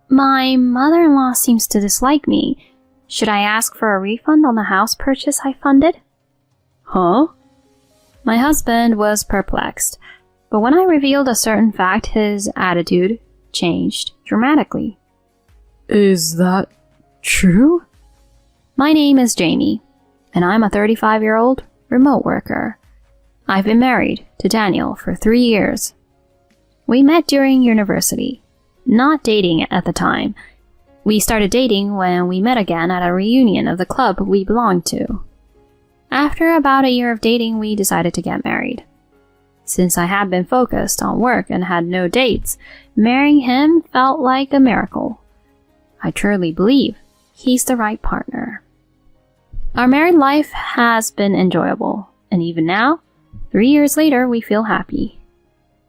My mother-in-law seems to dislike me. Should I ask for a refund on the house purchase I funded? Huh? My husband was perplexed, but when I revealed a certain fact, his attitude changed dramatically. Is that true? My name is Jamie, and I'm a 35-year-old remote worker. I've been married to Daniel for 3 years. We met during university, not dating at the time. We started dating when we met again at a reunion of the club we belonged to. After about a year of dating, we decided to get married. Since I had been focused on work and had no dates, marrying him felt like a miracle. I truly believe he's the right partner. Our married life has been enjoyable, and even now, 3 years later, we feel happy.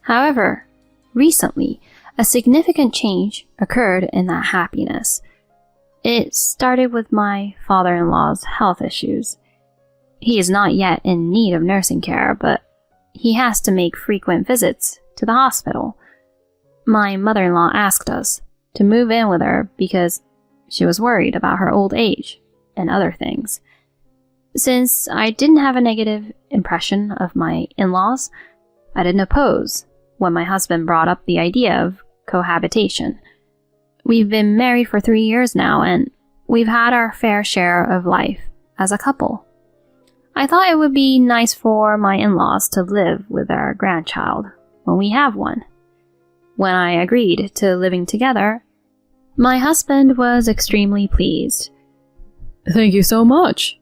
However, recently, a significant change occurred in that happiness. It started with my father-in-law's health issues. He is not yet in need of nursing care, but he has to make frequent visits to the hospital. My mother-in-law asked us to move in with her because she was worried about her old age and other things. Since I didn't have a negative impression of my in-laws, I didn't oppose when my husband brought up the idea of cohabitation. We've been married for 3 years now, and we've had our fair share of life as a couple. I thought it would be nice for my in-laws to live with our grandchild when we have one. When I agreed to living together, my husband was extremely pleased. Thank you so much.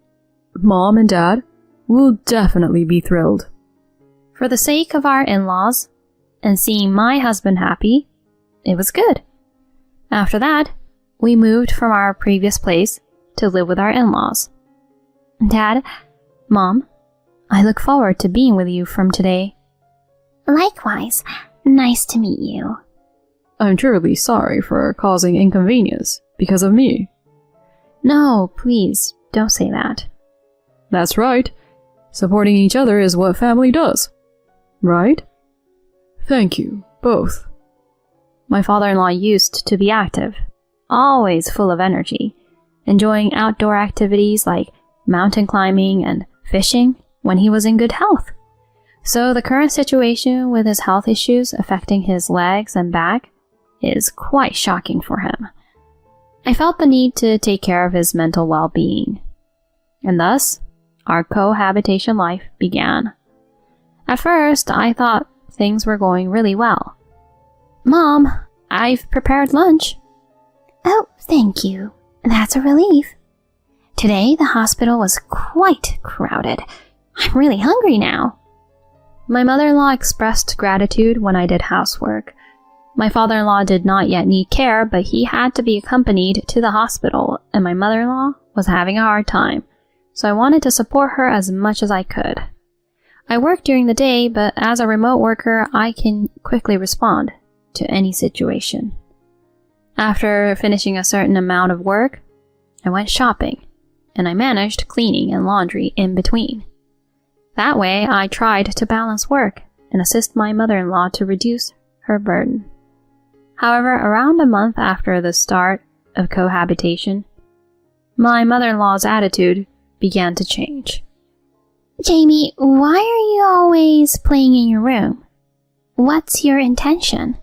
Mom and Dad will definitely be thrilled. For the sake of our in-laws and seeing my husband happy, it was good. After that, we moved from our previous place to live with our in-laws. Dad, Mom, I look forward to being with you from today. Likewise, nice to meet you. I'm truly sorry for causing inconvenience because of me. No, please, don't say that. That's right. Supporting each other is what family does. Right? Thank you, both. My father-in-law used to be active, always full of energy, enjoying outdoor activities like mountain climbing and fishing when he was in good health. So the current situation with his health issues affecting his legs and back is quite shocking for him. I felt the need to take care of his mental well-being, and thus our cohabitation life began. At first, I thought things were going really well. Mom, I've prepared lunch. Oh, thank you. That's a relief. Today, the hospital was quite crowded. I'm really hungry now. My mother-in-law expressed gratitude when I did housework. My father-in-law did not yet need care, but he had to be accompanied to the hospital, and my mother-in-law was having a hard time, so I wanted to support her as much as I could. I work during the day, but as a remote worker, I can quickly respond to any situation. After finishing a certain amount of work, I went shopping, and I managed cleaning and laundry in between. That way, I tried to balance work and assist my mother-in-law to reduce her burden. However, around a month after the start of cohabitation, my mother-in-law's attitude began to change. Jamie, why are you always playing in your room? What's your intention?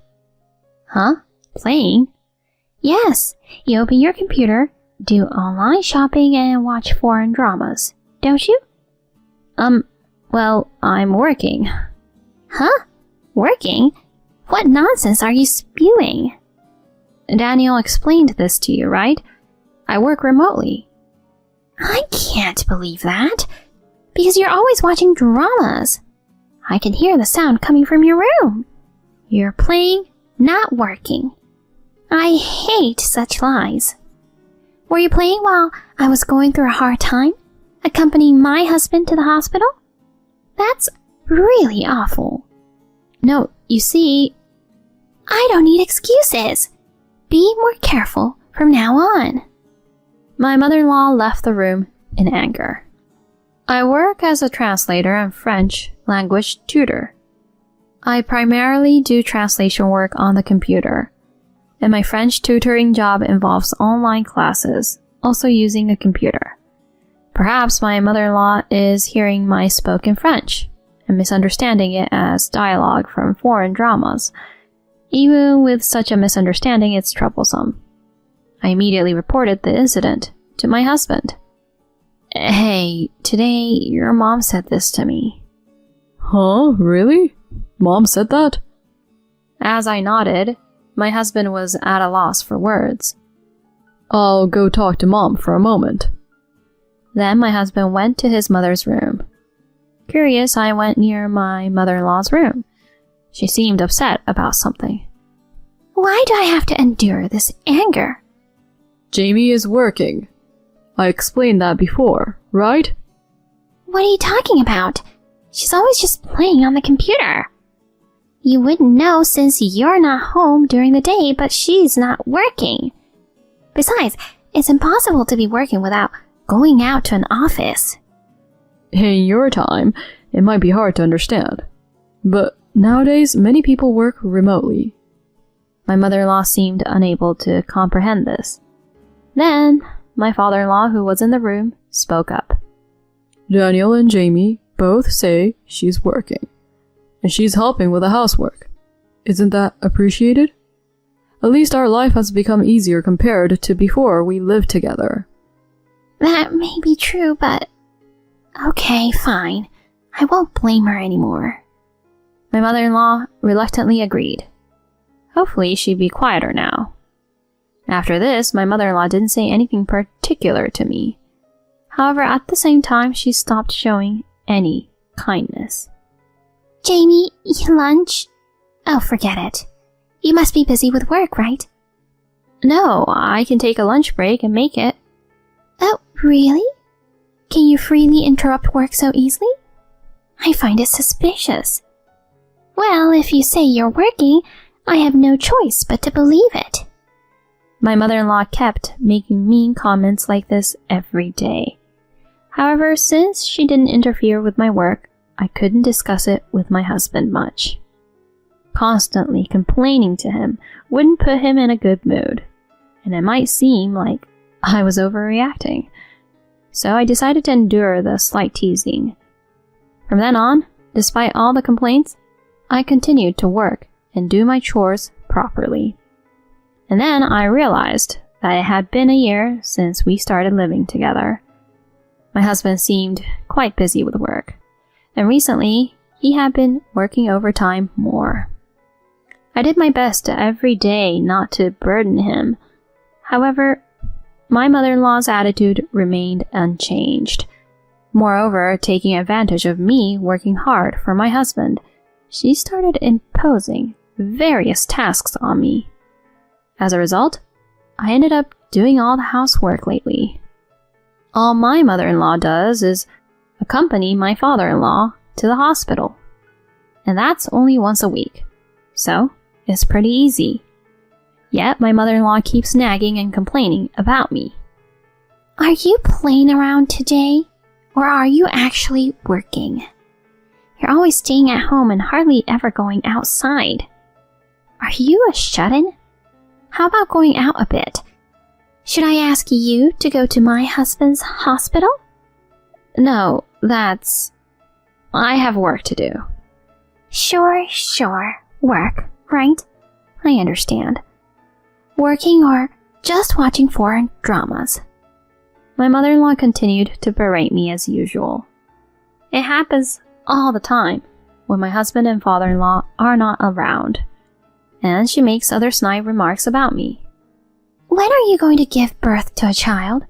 Huh? Playing? Yes, you open your computer, do online shopping, and watch foreign dramas, don't you? Well, I'm working. Huh? Working? What nonsense are you spewing? Daniel explained this to you, right? I work remotely. I can't believe that, because you're always watching dramas. I can hear the sound coming from your room. You're playing, not working. I hate such lies. Were you playing while I was going through a hard time, accompanying my husband to the hospital? That's really awful. No, you see, I don't need excuses. Be more careful from now on. My mother-in-law left the room in anger. I work as a translator and French language tutor. I primarily do translation work on the computer. and my French tutoring job involves online classes, also using a computer. Perhaps my mother-in-law is hearing my spoken French and misunderstanding it as dialogue from foreign dramas. Even with such a misunderstanding, it's troublesome. I immediately reported the incident to my husband. "Hey, today your mom said this to me." Huh? Really? Mom said that? As I nodded, my husband was at a loss for words. I'll go talk to Mom for a moment. Then my husband went to his mother's room. Curious, I went near my mother-in-law's room. She seemed upset about something. Why do I have to endure this anger? Jamie is working. I explained that before, right? What are you talking about? She's always just playing on the computer. You wouldn't know since you're not home during the day, but she's not working. Besides, it's impossible to be working without going out to an office. In your time, it might be hard to understand. But nowadays, many people work remotely. My mother-in-law seemed unable to comprehend this. Then, my father-in-law, who was in the room, spoke up. Daniel and Jamie both say she's working, and she's helping with the housework. Isn't that appreciated? At least our life has become easier compared to before we lived together. That may be true, but... Okay, fine. I won't blame her anymore. My mother-in-law reluctantly agreed. Hopefully she'd be quieter now. After this, my mother-in-law didn't say anything particular to me. However, at the same time, she stopped showing any kindness. Jamie, lunch? Oh, forget it. You must be busy with work, right? No, I can take a lunch break and make it. Oh, really? Can you freely interrupt work so easily? I find it suspicious. Well, if you say you're working, I have no choice but to believe it. My mother-in-law kept making mean comments like this every day. However, since she didn't interfere with my work, I couldn't discuss it with my husband much. Constantly complaining to him wouldn't put him in a good mood, and it might seem like I was overreacting. So I decided to endure the slight teasing. From then on, despite all the complaints, I continued to work and do my chores properly. And then I realized that it had been a year since we started living together. My husband seemed quite busy with work, and recently he had been working overtime more. I did my best every day not to burden him. However, my mother-in-law's attitude remained unchanged. Moreover, taking advantage of me working hard for my husband, she started imposing various tasks on me. As a result, I ended up doing all the housework lately. All my mother-in-law does is accompany my father-in-law to the hospital. And that's only once a week. So, it's pretty easy. Yet, my mother-in-law keeps nagging and complaining about me. Are you playing around today? Or are you actually working? You're always staying at home and hardly ever going outside. Are you a shut-in? How about going out a bit? Should I ask you to go to my husband's hospital? No, I have work to do. Sure. Work, right? I understand. Working or just watching foreign dramas? My mother-in-law continued to berate me as usual. It happens all the time when my husband and father-in-law are not around. And she makes other snide remarks about me. When are you going to give birth to a child?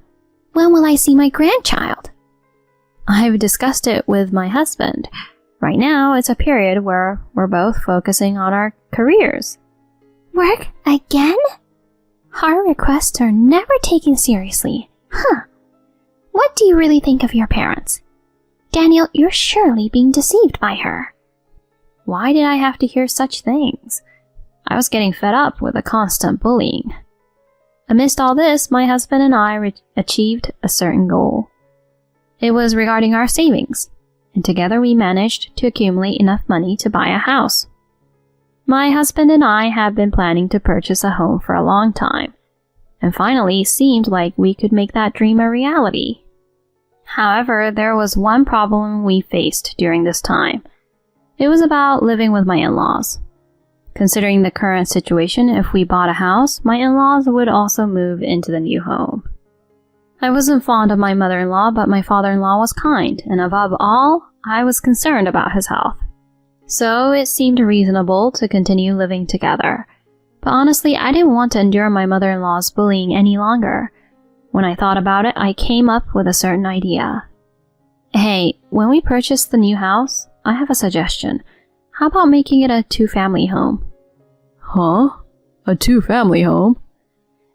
When will I see my grandchild? I've discussed it with my husband. Right now, it's a period where we're both focusing on our careers. Work again? Our requests are never taken seriously. What do you really think of your parents? Daniel, you're surely being deceived by her. Why did I have to hear such things? I was getting fed up with the constant bullying. Amidst all this, my husband and I achieved a certain goal. It was regarding our savings, and together we managed to accumulate enough money to buy a house. My husband and I have been planning to purchase a home for a long time, and finally seemed like we could make that dream a reality. However, there was one problem we faced during this time. It was about living with my in-laws. Considering the current situation, if we bought a house, my in-laws would also move into the new home. I wasn't fond of my mother-in-law, but my father-in-law was kind, and above all, I was concerned about his health. So it seemed reasonable to continue living together. But honestly, I didn't want to endure my mother-in-law's bullying any longer. When I thought about it, I came up with a certain idea. Hey, when we purchase the new house, I have a suggestion. How about making it a 2-family home? Huh? A 2-family home?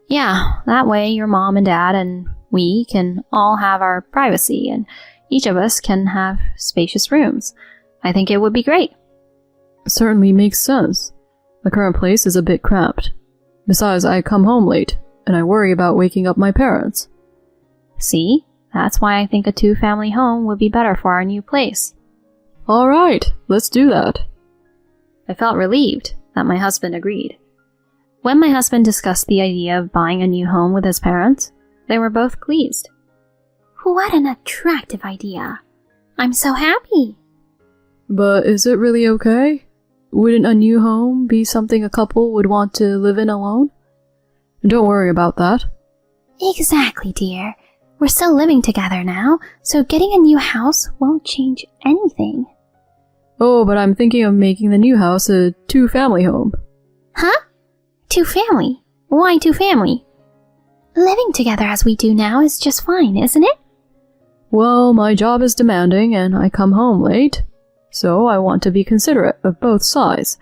Yeah, that way your mom and dad and we can all have our privacy and each of us can have spacious rooms. I think it would be great. Certainly makes sense. The current place is a bit cramped. Besides, I come home late, and I worry about waking up my parents. See? That's why I think a 2-family home would be better for our new place. Alright, let's do that. I felt relieved that my husband agreed. When my husband discussed the idea of buying a new home with his parents, they were both pleased. What an attractive idea. I'm so happy. But is it really okay? Wouldn't a new home be something a couple would want to live in alone? Don't worry about that. Exactly, dear. We're still living together now, so getting a new house won't change anything. Oh, but I'm thinking of making the new house a 2-family home. Huh? 2-family? Why 2-family? Living together as we do now is just fine, isn't it? Well, my job is demanding and I come home late, so I want to be considerate of both sides.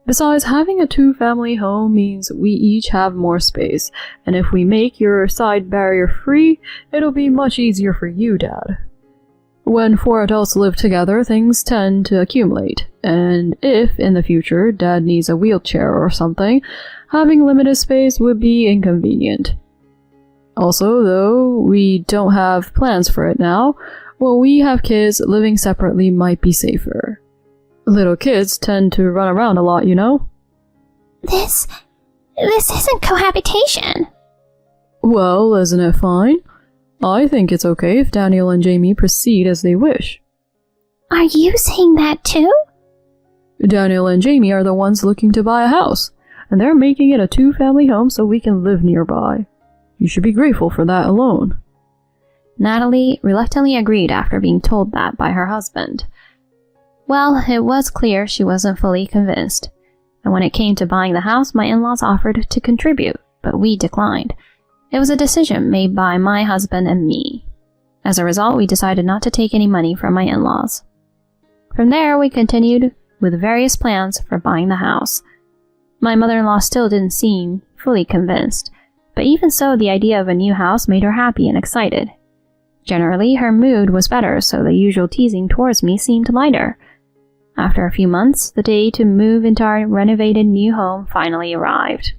Besides, having a 2-family home means we each have more space, and if we make your side barrier free, it'll be much easier for you, Dad. When 4 adults live together, things tend to accumulate, and if, in the future, Dad needs a wheelchair or something, having limited space would be inconvenient. Also, though we don't have plans for it now, when we have kids, living separately might be safer. Little kids tend to run around a lot, you know? This isn't cohabitation. Well, isn't it fine? I think it's okay if Daniel and Jamie proceed as they wish. Are you saying that too? Daniel and Jamie are the ones looking to buy a house, and they're making it a 2-family home so we can live nearby. You should be grateful for that alone. Natalie reluctantly agreed after being told that by her husband. Well, it was clear she wasn't fully convinced, and when it came to buying the house, my in-laws offered to contribute, but we declined. It was a decision made by my husband and me. As a result, we decided not to take any money from my in-laws. From there, we continued with various plans for buying the house. My mother-in-law still didn't seem fully convinced, but even so, the idea of a new house made her happy and excited. Generally, her mood was better, so the usual teasing towards me seemed lighter. After a few months, the day to move into our renovated new home finally arrived.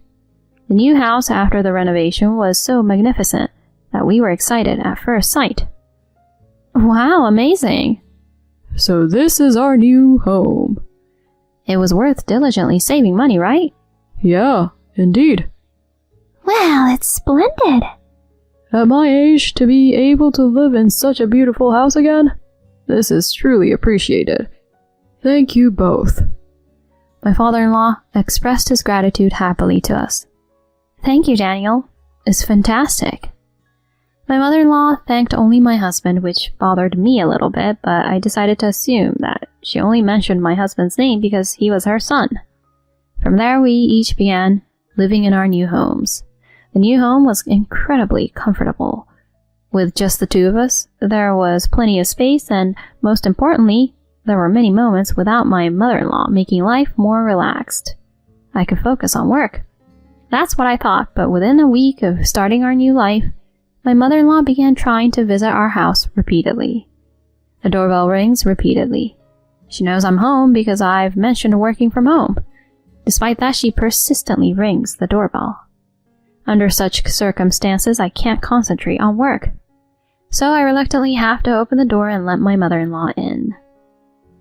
The new house after the renovation was so magnificent that we were excited at first sight. Wow, amazing! So this is our new home. It was worth diligently saving money, right? Yeah, indeed. Well, it's splendid. At my age, to be able to live in such a beautiful house again, this is truly appreciated. Thank you both. My father-in-law expressed his gratitude happily to us. Thank you, Daniel. It's fantastic. My mother-in-law thanked only my husband, which bothered me a little bit, but I decided to assume that she only mentioned my husband's name because he was her son. From there, we each began living in our new homes. The new home was incredibly comfortable. With just the two of us, there was plenty of space, and most importantly, there were many moments without my mother-in-law, making life more relaxed. I could focus on work. That's what I thought, but within a week of starting our new life, my mother-in-law began trying to visit our house repeatedly. The doorbell rings repeatedly. She knows I'm home because I've mentioned working from home. Despite that, she persistently rings the doorbell. Under such circumstances, I can't concentrate on work. So I reluctantly have to open the door and let my mother-in-law in.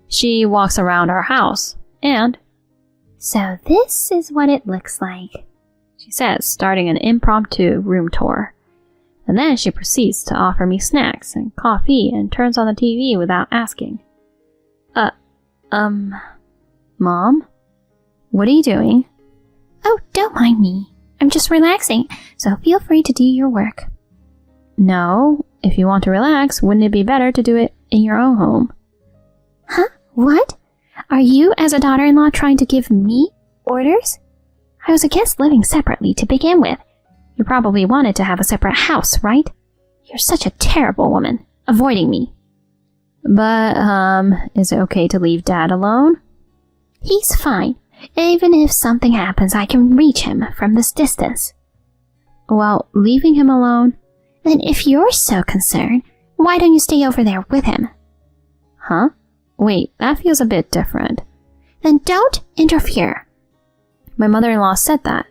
She walks around our house and So this is what it looks like, she says, starting an impromptu room tour. And then she proceeds to offer me snacks and coffee and turns on the TV without asking. Mom? What are you doing? Oh, don't mind me. I'm just relaxing, so feel free to do your work. No, if you want to relax, wouldn't it be better to do it in your own home? Huh? What? Are you, as a daughter-in-law, trying to give me orders? I was against living separately to begin with. You probably wanted to have a separate house, right? You're such a terrible woman, avoiding me. But, is it okay to leave Dad alone? He's fine. Even if something happens, I can reach him from this distance. Well, leaving him alone? Then if you're so concerned, why don't you stay over there with him? Huh? Wait, that feels a bit different. Then don't interfere. My mother-in-law said that,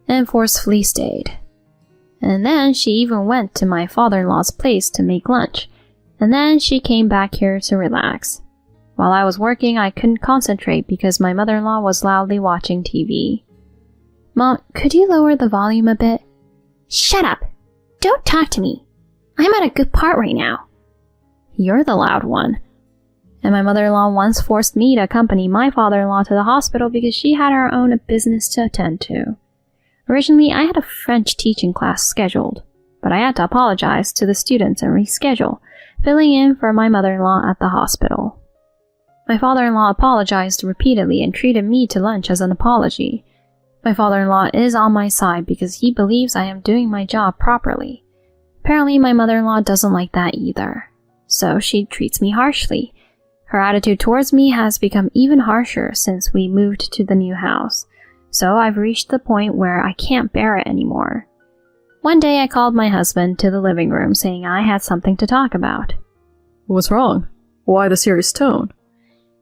and forcefully stayed. And then she even went to my father-in-law's place to make lunch, and then she came back here to relax. While I was working, I couldn't concentrate because my mother-in-law was loudly watching TV. Mom, could you lower the volume a bit? Shut up! Don't talk to me. I'm at a good part right now. You're the loud one. And my mother-in-law once forced me to accompany my father-in-law to the hospital because she had her own business to attend to. Originally, I had a French teaching class scheduled, but I had to apologize to the students and reschedule, filling in for my mother-in-law at the hospital. My father-in-law apologized repeatedly and treated me to lunch as an apology. My father-in-law is on my side because he believes I am doing my job properly. Apparently, my mother-in-law doesn't like that either, so she treats me harshly. Her attitude towards me has become even harsher since we moved to the new house, so I've reached the point where I can't bear it anymore. One day I called my husband to the living room saying I had something to talk about. What's wrong? Why the serious tone?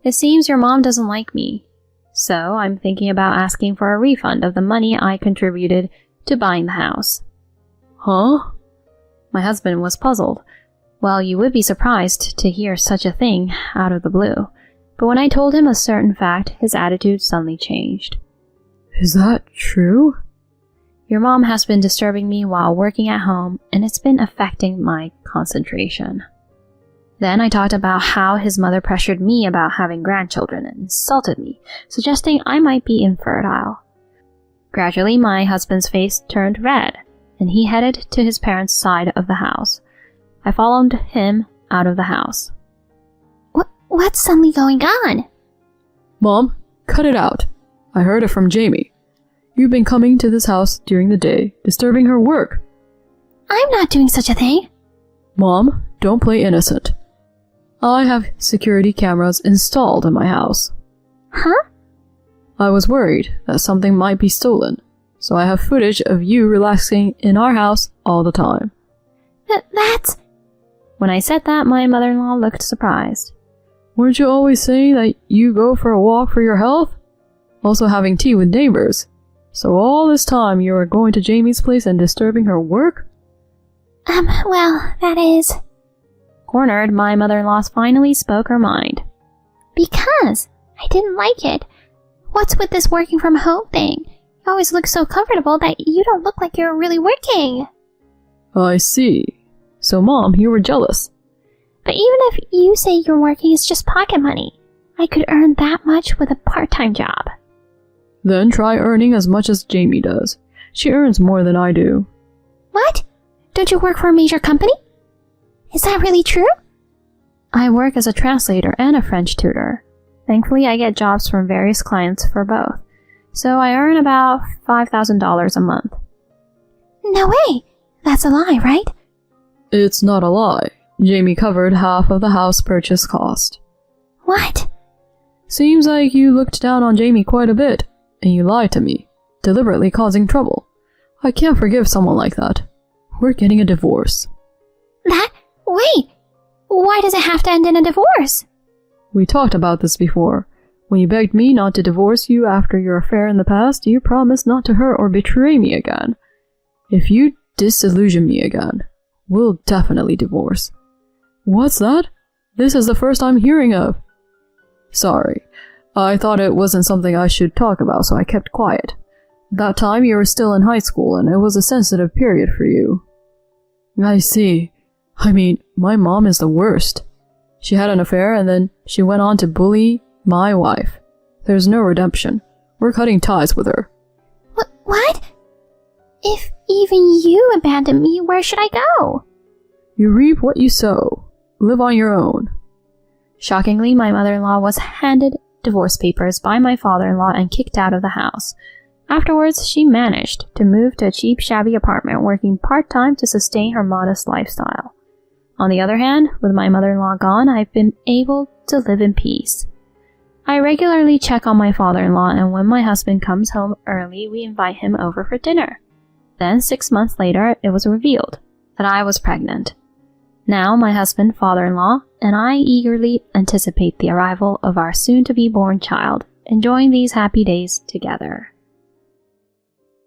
It seems your mom doesn't like me, so I'm thinking about asking for a refund of the money I contributed to buying the house. Huh? My husband was puzzled. Well, you would be surprised to hear such a thing out of the blue, but when I told him a certain fact, his attitude suddenly changed. Is that true? Your mom has been disturbing me while working at home, and it's been affecting my concentration. Then I talked about how his mother pressured me about having grandchildren and insulted me, suggesting I might be infertile. Gradually, my husband's face turned red, and he headed to his parents' side of the house. I followed him out of the house. What's suddenly going on? Mom, cut it out. I heard it from Jamie. You've been coming to this house during the day, disturbing her work. I'm not doing such a thing. Mom, don't play innocent. I have security cameras installed in my house. Huh? I was worried that something might be stolen, so I have footage of you relaxing in our house all the time. That's... When I said that, my mother-in-law looked surprised. Weren't you always saying that you go for a walk for your health? Also having tea with neighbors. So all this time you were going to Jamie's place and disturbing her work? Well, that is... Cornered, my mother-in-law finally spoke her mind. Because I didn't like it. What's with this working from home thing? You always look so comfortable that you don't look like you're really working. I see. So Mom, you were jealous. But even if you say you're working is just pocket money, I could earn that much with a part-time job. Then try earning as much as Jamie does. She earns more than I do. What? Don't you work for a major company? Is that really true? I work as a translator and a French tutor. Thankfully, I get jobs from various clients for both. So I earn about $5,000 a month. No way! That's a lie, right? It's not a lie. Jamie covered half of the house purchase cost. What? Seems like you looked down on Jamie quite a bit, and you lied to me, deliberately causing trouble. I can't forgive someone like that. We're getting a divorce. Wait! Why does it have to end in a divorce? We talked about this before. When you begged me not to divorce you after your affair in the past, you promised not to hurt or betray me again. If you disillusion me again, we'll definitely divorce. What's that? This is the first I'm hearing of. Sorry. I thought it wasn't something I should talk about, so I kept quiet. At that time, you were still in high school, and it was a sensitive period for you. I see. I mean, my mom is the worst. She had an affair, and then she went on to bully my wife. There's no redemption. We're cutting ties with her. What? If even you abandon me, where should I go? You reap what you sow. Live on your own. Shockingly, my mother-in-law was handed divorce papers by my father-in-law and kicked out of the house. Afterwards, she managed to move to a cheap, shabby apartment, working part-time to sustain her modest lifestyle. On the other hand, with my mother-in-law gone, I've been able to live in peace. I regularly check on my father-in-law, and when my husband comes home early, we invite him over for dinner. Then, 6 months later, it was revealed that I was pregnant. Now, my husband, father-in-law, and I eagerly anticipate the arrival of our soon-to-be-born child, enjoying these happy days together.